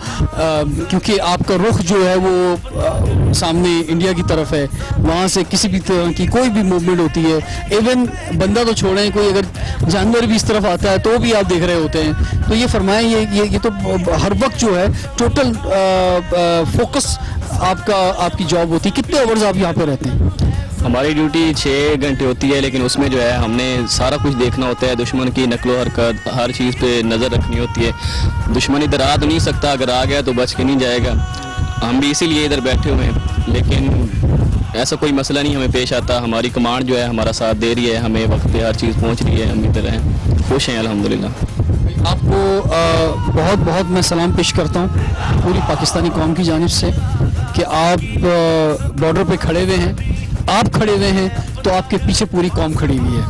क्योंकि आपका रुख जो है वो सामने इंडिया की तरफ है, वहाँ से किसी भी तरह की कोई भी मूवमेंट होती है, इवन बंदा तो छोड़ें, कोई अगर जानवर भी इस तरफ आता है तो भी आप देख रहे होते हैं। तो ये फरमाएं, ये तो हर वक्त जो है टोटल फोकस आपकी जॉब होती है। कितने आवर्स आप यहाँ पे रहते हैं? हमारी ड्यूटी 6 घंटे होती है, लेकिन उसमें जो है हमने सारा कुछ देखना होता है, दुश्मन की नकलो हरकत, हर चीज़ पे नज़र रखनी होती है। दुश्मन इधर आ तो नहीं सकता, अगर आ गया तो बच के नहीं जाएगा, हम भी इसीलिए इधर बैठे हुए हैं, लेकिन ऐसा कोई मसला नहीं हमें पेश आता। हमारी कमांड जो है हमारा साथ दे रही है, हमें वक्त पे हर चीज़ पहुँच रही है, हम इधर हैं, खुश हैं अल्हम्दुलिल्लाह। आपको बहुत बहुत मैं सलाम पेश करता हूँ पूरी पाकिस्तानी कौम की जानिब से कि आप बॉर्डर पे खड़े हुए हैं, आप खड़े हुए हैं तो आपके पीछे पूरी कौम खड़ी हुई है,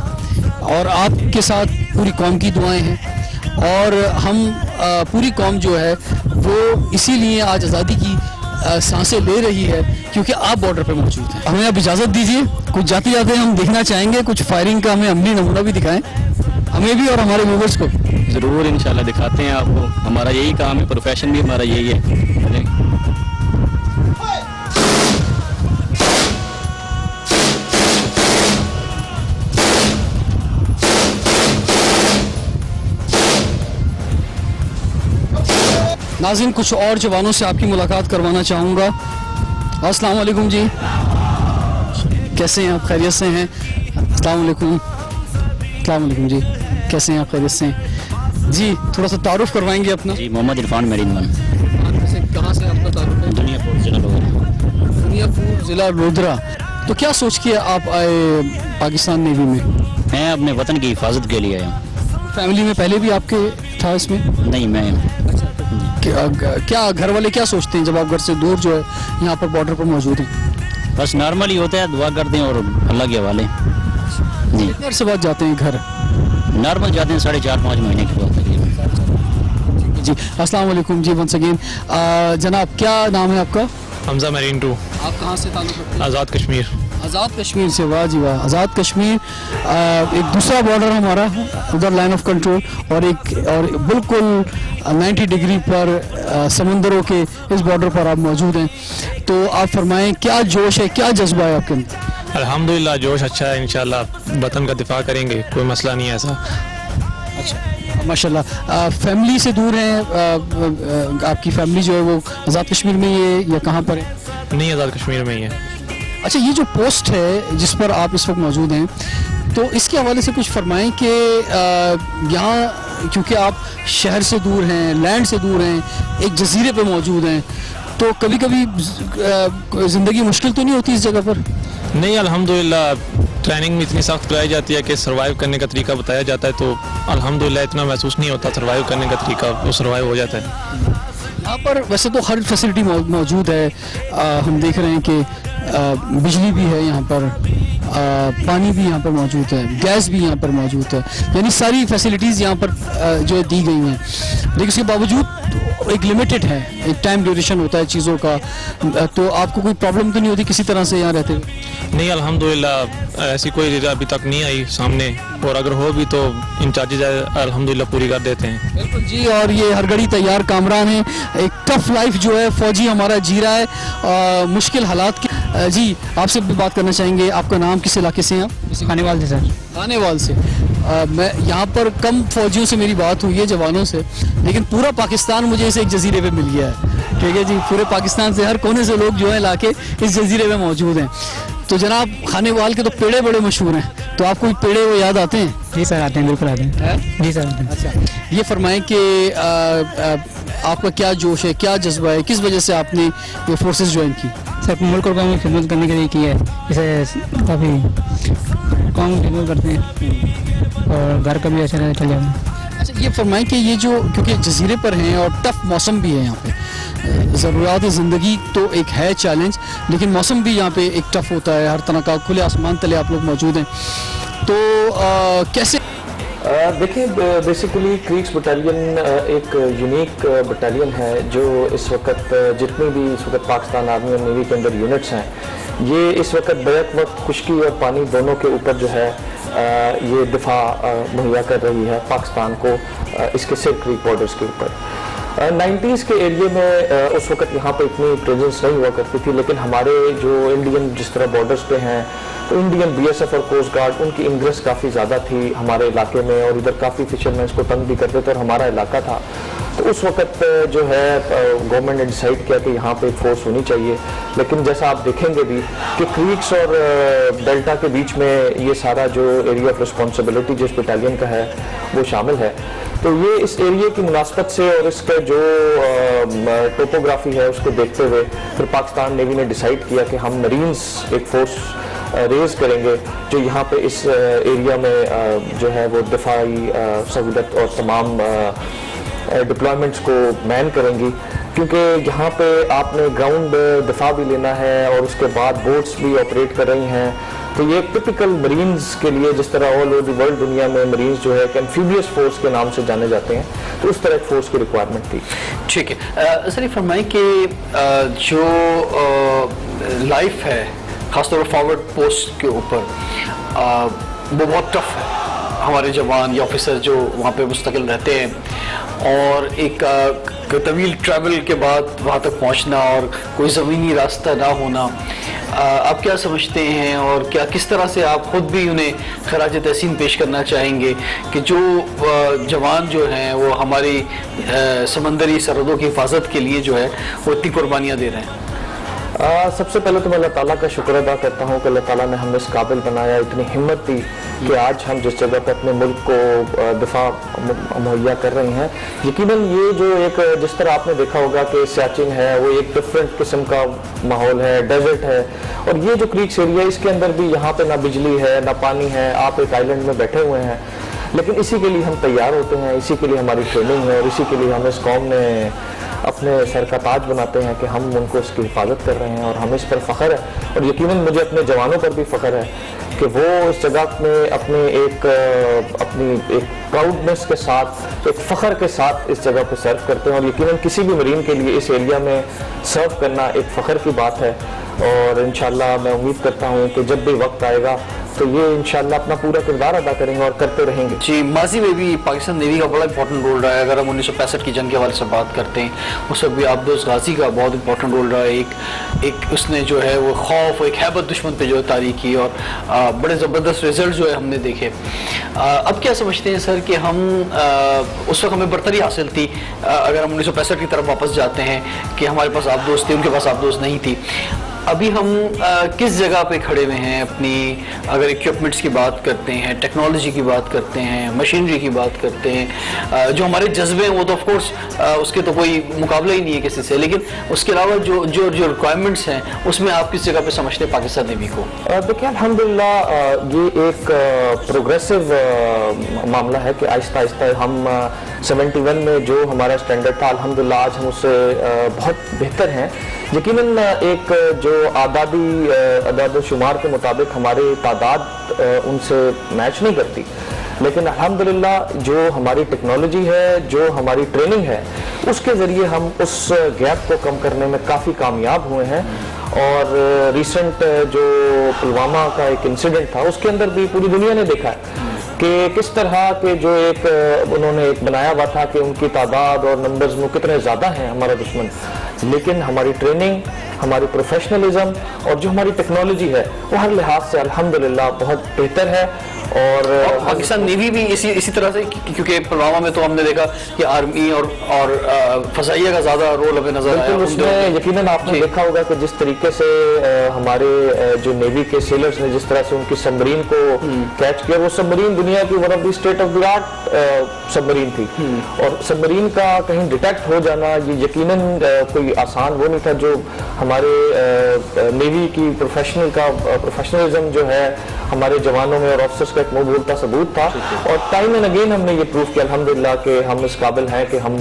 और आपके साथ पूरी कौम की दुआएं हैं, और हम पूरी कौम जो है वो इसीलिए आज आज़ादी की सांसें ले रही है क्योंकि आप बॉर्डर पे मौजूद हैं। हमें आप इजाज़त दीजिए, कुछ जाते जाते हम देखना चाहेंगे, कुछ फायरिंग का हमें अमली नमूना भी दिखाएं, हमें भी और हमारे व्यूवर्स को। ज़रूर इंशाल्लाह दिखाते हैं आपको, हमारा यही काम है, प्रोफेशन भी हमारा यही है। नाज़रीन, कुछ और जवानों से आपकी मुलाकात करवाना चाहूँगा। अस्सलाम वालेकुम जी, कैसे हैं आप? खैरियत से हैं? अस्सलाम वालेकुम। अस्सलाम वालेकुम जी, कैसे हैं आप? खैरियत से हैं जी? थोड़ा सा तारुफ करवाएंगे अपना? जी, मोहम्मद इरफान मेरीन वन, कहाँ से आपका तारुफ है? दुनियापुर जिला लोधरा। दुनियापुर ज़िला लोधरा। तो क्या सोच के आप आए पाकिस्तान नेवी में? मैं अपने वतन की हिफाजत के लिए आया हूँ। फैमिली में पहले भी आपके था इसमें? नहीं, मैं क्या घर वाले क्या सोचते हैं जब आप घर से दूर जो है यहाँ पर बॉर्डर पर मौजूद हैं? बस नॉर्मल ही होता है, दुआ करते हैं और अल्लाह के हवाले। जी, कितने से बाद जाते हैं घर? नॉर्मल जाते हैं 4.5-5 महीने के बाद तकरीबन। जी, अस्सलाम वालेकुम जी, वंस अगेन। जनाब, क्या नाम है आपका? हमजा मेरीन 2, आप कहाँ से ताल्लुक़ रखते हैं? आज़ाद कश्मीर। आज़ाद कश्मीर से, वाह जी वाह। आज़ाद कश्मीर एक दूसरा बॉर्डर हमारा उधर लाइन ऑफ कंट्रोल, और बिल्कुल 90 डिग्री पर समंदरों के इस बॉर्डर पर आप मौजूद हैं। तो आप फरमाएं, क्या जोश है, क्या जज्बा है आपके अंदर? अल्हम्दुलिल्लाह जोश अच्छा है, इंशाल्लाह वतन का दिफा करेंगे, कोई मसला नहीं है ऐसा। अच्छा, माशाल्लाह। फैमिली से दूर हैं? आपकी फैमिली जो है वो आज़ाद कश्मीर में ही है या कहाँ पर है? नहीं, आज़ाद कश्मीर में ही है। अच्छा, ये जो पोस्ट है जिस पर आप इस वक्त मौजूद हैं, तो इसके हवाले से कुछ फरमाएं कि यहाँ क्योंकि आप शहर से दूर हैं, लैंड से दूर हैं, एक जजीरे पे मौजूद हैं, तो कभी कभी ज़िंदगी मुश्किल तो नहीं होती इस जगह पर? नहीं, अल्हम्दुलिल्लाह ट्रेनिंग में इतनी सख्त कराई जाती है कि सर्वाइव करने का तरीका बताया जाता है, तो अल्हम्दुलिल्लाह इतना महसूस नहीं होता, सर्वाइव करने का तरीका वो सर्वाइव हो जाता है। यहाँ पर वैसे तो हर फैसिलिटी मौजूद है। हम देख रहे हैं कि बिजली भी है यहाँ पर, पानी भी यहाँ पर मौजूद है, गैस भी यहाँ पर मौजूद है, यानी सारी फैसिलिटीज़ यहाँ पर जो है दी गई हैं। लेकिन उसके बावजूद एक लिमिटेड है, एक टाइम ड्यूरेशन होता है चीज़ों का। तो आपको कोई प्रॉब्लम तो नहीं होती किसी तरह से यहाँ रहते हुए? नहीं, अल्हम्दुलिल्लाह ऐसी कोई अभी तक नहीं आई सामने, और अगर हो भी तो इंचार्जेज अल्हम्दुलिल्लाह पूरी कर देते हैं। बिल्कुल जी, और ये हर घड़ी तैयार कामरान है। एक टफ लाइफ जो है फौजी हमारा जी रहा है, मुश्किल हालात की। जी, आपसे भी बात करना चाहेंगे, आपका नाम, किस इलाके से हैं आप? खानेवाल से सर। खानेवाल से। मैं यहाँ पर कम फौजियों से मेरी बात हुई है, जवानों से, लेकिन पूरा पाकिस्तान मुझे इस एक जजीरे पे मिल गया है। ठीक है जी, पूरे पाकिस्तान से हर कोने से लोग जो है लाके इस जजीरे में मौजूद हैं। तो जनाब, खानेवाल के तो पेड़े बड़े मशहूर हैं, तो आपको पेड़े वो याद आते हैं? जी सर, आते हैं, बिल्कुल आते हैं। जी सर, आते हैं। अच्छा, ये फरमाएं कि आपका क्या जोश है, क्या जज्बा है, किस वजह से आपने ये फोर्सेस ज्वाइन की? सर, मुल्क और कौम की खिदमत करने के लिए की है, इसे काफ़ी कौम की खिदमत करते हैं और घर का भी अच्छा चल जाए। अच्छा, ये फरमाएं कि ये जो, क्योंकि जजीरे पर हैं और टफ मौसम भी है यहाँ पे, ज़रूरियात ज़िंदगी तो एक है चैलेंज, लेकिन मौसम भी यहाँ पे एक टफ होता है, हर तरह का, खुले आसमान तले आप लोग मौजूद हैं, तो कैसे? देखिए, बेसिकली क्रीक्स बटालियन एक यूनिक बटालियन है जो इस वक्त जितनी भी इस वक्त पाकिस्तान आर्मी और नेवी के अंदर यूनिट्स हैं, ये इस वक्त बैक वक्त खुश्की और पानी दोनों के ऊपर जो है ये दिफा मुहैया कर रही है पाकिस्तान को इसके सिर क्रीक बॉर्डर्स के ऊपर। 90s के एरिया में उस वक्त यहाँ पे इतनी प्रेजेंस नहीं हुआ करती थी, लेकिन हमारे जो इंडियन जिस तरह बॉर्डर्स पे हैं, तो इंडियन BSF और कोस्ट गार्ड, उनकी इंग्रेस काफ़ी ज़्यादा थी हमारे इलाके में, और इधर काफ़ी फिशरमैन को तंग भी करते थे, और हमारा इलाका था। तो उस वक्त जो है गवर्नमेंट ने डिसाइड किया कि यहाँ पे फोर्स होनी चाहिए। लेकिन जैसा आप देखेंगे भी कि क्रीक्स और डेल्टा के बीच में ये सारा जो एरिया ऑफ रिस्पॉन्सिबिलिटी जिस बटालियन का है वो शामिल है। तो ये इस एरिया की मुनासबत से और इसका जो टोपोग्राफी है उसको देखते हुए फिर पाकिस्तान नेवी ने डिसाइड किया कि हम मरीन्स एक फोर्स रेज करेंगे जो यहाँ पे इस एरिया में जो है वो दिफाई सहूलत और तमाम डिप्लॉयमेंट्स को मैन करेंगी, क्योंकि यहाँ पे आपने ग्राउंड दिफा भी लेना है और उसके बाद बोट्स भी ऑपरेट कर रही हैं, तो ये एक टिपिकल मरीन्स के लिए, जिस तरह ऑल ओवर द वर्ल्ड दुनिया में मरीन्स जो है एम्फीबियस फोर्स के नाम से जाने जाते हैं, तो उस तरह एक फोर्स की रिक्वायरमेंट थी। ठीक है सर, ये फरमाएं कि जो लाइफ है खासतौर पर फॉरवर्ड पोस्ट के ऊपर वो बहुत टफ है। हमारे जवान या ऑफिसर जो वहाँ पे मुस्तकिल रहते हैं और एक तवील ट्रैवल के बाद वहाँ तक पहुँचना और कोई ज़मीनी रास्ता ना होना, आप क्या समझते हैं और क्या किस तरह से आप ख़ुद भी उन्हें खराज तहसीन पेश करना चाहेंगे कि जो जवान जो हैं वो हमारी समंदरी सरहदों की हिफाजत के लिए जो है वो इतनी कुर्बानियाँ दे रहे हैं? सबसे पहले तो मैं अल्लाह ताला का शुक्र अदा करता हूँ कि अल्लाह ताला ने हमें इस काबिल बनाया, इतनी हिम्मत दी कि आज हम जिस जगह पर अपने मुल्क को दिफा मुहैया कर रहे हैं। यकीनन ये जो एक, जिस तरह आपने देखा होगा कि सियाचिन है वो एक डिफरेंट किस्म का माहौल है, डेजर्ट है, और ये जो क्रीक्स एरिया है इसके अंदर भी यहाँ पे ना बिजली है ना पानी है, आप एक आइलैंड में बैठे हुए हैं, लेकिन इसी के लिए हम तैयार होते हैं, इसी के लिए हमारी ट्रेनिंग है और इसी के लिए हम इस कौम ने अपने सर का ताज बनाते हैं कि हम उनको इसकी हिफाजत कर रहे हैं और हमें इस पर फ़ख्र है। और यकीनन मुझे अपने जवानों पर भी फ़ख्र है कि वो इस जगह में अपनी एक प्राउडनेस के साथ, एक फ़ख्र के साथ इस जगह पर सर्व करते हैं। और यकीनन किसी भी मरीन के लिए इस एरिया में सर्व करना एक फ़ख्र की बात है और इंशाल्लाह मैं उम्मीद करता हूँ कि जब भी वक्त आएगा तो ये इंशाल्लाह अपना पूरा किरदार अदा करेंगे और करते रहेंगे। जी, माजी में भी पाकिस्तान नेवी का बड़ा इंपॉर्टेंट रोल रहा है। अगर हम 1965 की जंग के हवाले से बात करते हैं, उस वक्त भी आबदोस गाजी का बहुत इंपॉर्टेंट रोल रहा है। एक उसने जो है वो खौफ, एक हैबत दुश्मन पे जो है तारी की और बड़े ज़बरदस्त रिजल्ट जो है हमने देखे। अब क्या समझते हैं सर कि हम उस वक्त हमें बरतरी हासिल थी, अगर हम 1965 की तरफ वापस जाते हैं कि हमारे पास आबदोस थे, उनके पास आबदोस नहीं थी। अभी हम किस जगह पे खड़े हुए हैं अपनी, अगर इक्विपमेंट्स की बात करते हैं, टेक्नोलॉजी की बात करते हैं, मशीनरी की बात करते हैं, जो हमारे जज्बे हैं वो तो ऑफ कोर्स उसके तो कोई मुकाबला ही नहीं है किसी से, लेकिन उसके अलावा जो रिक्वायरमेंट्स हैं उसमें आप किस जगह पे समझते हैं पाकिस्तान नेवी को? देखिए अल्हम्दुलिल्लाह ये एक प्रोग्रेसिव मामला है कि आहिस्ता आहिस्ता हम 71 में जो हमारा स्टैंडर्ड था अल्हम्दुलिल्लाह आज हम उससे बहुत बेहतर हैं। यकीनन एक जो आदाद शुमार के मुताबिक हमारी तादाद उनसे मैच नहीं करती, लेकिन अल्हम्दुलिल्लाह जो हमारी टेक्नोलॉजी है, जो हमारी ट्रेनिंग है, उसके ज़रिए हम उस गैप को कम करने में काफ़ी कामयाब हुए हैं। और रिसेंट जो पुलवामा का एक इंसिडेंट था उसके अंदर भी पूरी दुनिया ने देखा है कि किस तरह के जो एक उन्होंने एक बनाया हुआ था कि उनकी तादाद और नंबर्स में कितने ज़्यादा हैं हमारा दुश्मन, लेकिन हमारी ट्रेनिंग, हमारी प्रोफेशनलिज्म और जो हमारी टेक्नोलॉजी है वो हर लिहाज से अल्हम्दुलिल्लाह बहुत बेहतर है। और पाकिस्तान नेवी भी इसी तरह से, क्योंकि पुलवामा में तो हमने देखा कि आर्मी और फजाइया का ज़्यादा रोल हमें नजर आया। उसमें यकीनन आपने देखा होगा कि जिस तरीके से हमारे जो नेवी के सेलर्स ने जिस तरह से उनकी सबमरीन को कैच किया, वो सबमरीन दुनिया की one of the state of the art submarine थी और सबमरीन का कहीं डिटेक्ट हो जाना ये यकीनन कोई आसान वो नहीं था। जो हमारे नेवी की प्रोफेशनलिज्म जो है हमारे जवानों में और ऑफिसर्स का एक मुंह बोलता सबूत था और टाइम एंड अगेन हमने ये प्रूफ किया अल्हम्दुलिल्लाह कि हम इस काबिल हैं कि हम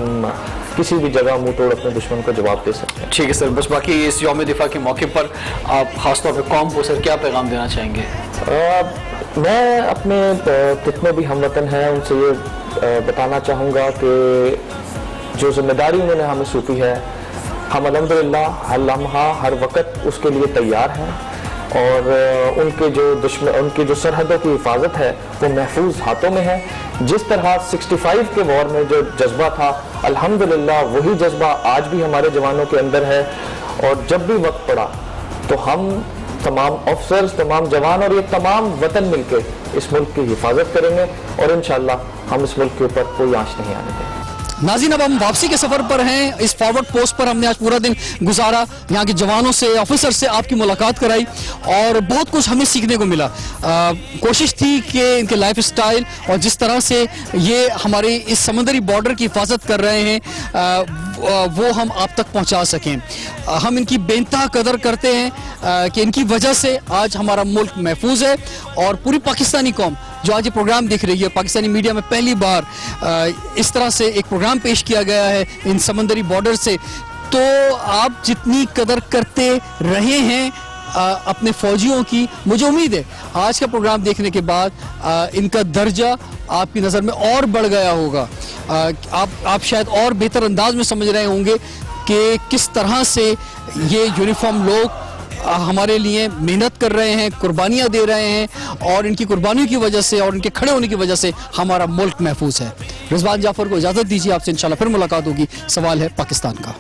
किसी भी जगह मुंह तोड़ अपने दुश्मन को जवाब दे सकते हैं। ठीक है सर, बस बाकी इस यौम दिफा के मौके पर आप खासतौर पर कौम को सर क्या पैगाम देना चाहेंगे? मैं अपने कितने भी हमवतन हैं उनसे ये बताना चाहूँगा कि जो जिम्मेदारी उन्होंने हमें सौंपी है हम अल्हम्दुलिल्लाह हर लम्हा हर वक्त उसके लिए तैयार हैं और उनके जो सरहदों की हिफाजत है वो महफूज हाथों में है। जिस तरह 65 के वॉर में जो जज्बा था अल्हम्दुलिल्लाह वही जज्बा आज भी हमारे जवानों के अंदर है और जब भी वक्त पड़ा तो हम तमाम ऑफिसर्स, तमाम जवान और ये तमाम वतन मिलकर इस मुल्क की हिफाजत करेंगे और इंशाअल्लाह हम इस मुल्क के ऊपर कोई आंच नहीं आने देंगे। नाज़रीन, अब हम वापसी के सफ़र पर हैं। इस फॉरवर्ड पोस्ट पर हमने आज पूरा दिन गुजारा, यहाँ के जवानों से, ऑफिसर से आपकी मुलाकात कराई और बहुत कुछ हमें सीखने को मिला। कोशिश थी कि इनके लाइफ स्टाइल और जिस तरह से ये हमारे इस समंदरी बॉर्डर की हिफाजत कर रहे हैं वो हम आप तक पहुँचा सकें। हम इनकी बेइंतहा कदर करते हैं कि इनकी वजह से आज हमारा मुल्क महफूज है और पूरी पाकिस्तानी कौम जो आज ये प्रोग्राम देख रही है, पाकिस्तानी मीडिया में पहली बार इस तरह से एक प्रोग्राम पेश किया गया है इन समंदरी बॉर्डर से, तो आप जितनी कदर करते रहे हैं अपने फौजियों की। मुझे उम्मीद है आज का प्रोग्राम देखने के बाद इनका दर्जा आपकी नज़र में और बढ़ गया होगा। आप शायद और बेहतर अंदाज में समझ रहे होंगे कि किस तरह से ये यूनिफॉर्म लोग हमारे लिए मेहनत कर रहे हैं, कुर्बानियाँ दे रहे हैं, और इनकी कुर्बानियों की वजह से और इनके खड़े होने की वजह से हमारा मुल्क महफूज है। रिजवान जाफर को इजाज़त दीजिए, आपसे इंशाल्लाह फिर मुलाकात होगी। सवाल है पाकिस्तान का।